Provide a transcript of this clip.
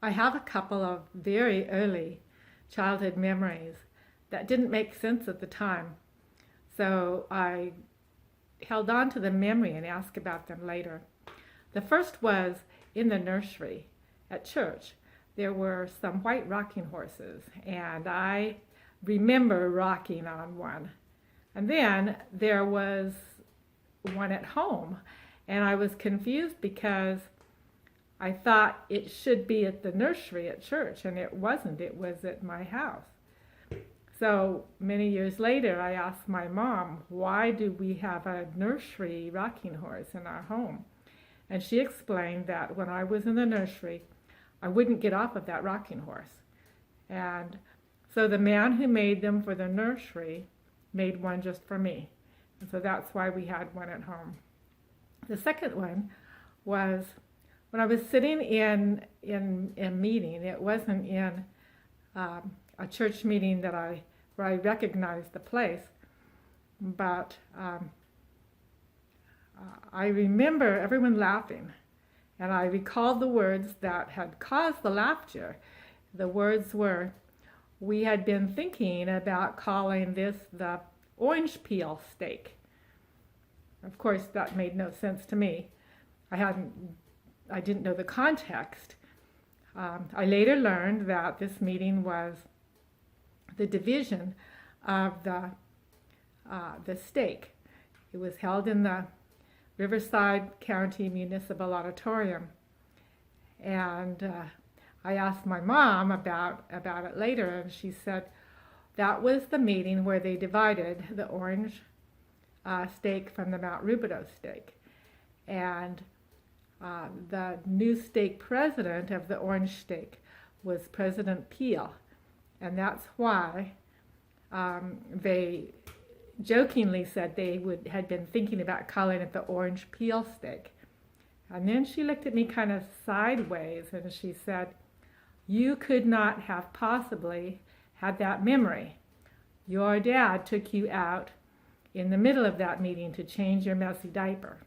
I have a couple of very early childhood memories that didn't make sense at the time. So I held on to the memory and asked about them later. The first was in the nursery at church. There were some white rocking horses, and I remember rocking on one. And then there was one at home, and I was confused because I thought it should be at the nursery at church, and it wasn't. It was at my house. So many years later, I asked my mom, why do we have a nursery rocking horse in our home? And she explained that when I was in the nursery, I wouldn't get off of that rocking horse. And so the man who made them for the nursery made one just for me. And so that's why we had one at home. The second one was when I was sitting in a meeting. It wasn't in a church meeting where I recognized the place, but I remember everyone laughing, and I recalled the words that had caused the laughter. The words were, we had been thinking about calling this the orange peel steak. Of course, that made no sense to me. I didn't know the context. I later learned that this meeting was the division of the steak. It was held in the Riverside County Municipal Auditorium, and I asked my mom about it later, and she said that was the meeting where they divided the orange steak from the Mount Rubidoux steak, and the new steak president of the orange steak was President Peel, and that's why they jokingly said they had been thinking about calling it the orange peel steak. And then she looked at me kind of sideways and she said, you could not have possibly had that memory. Your dad took you out in the middle of that meeting to change your messy diaper.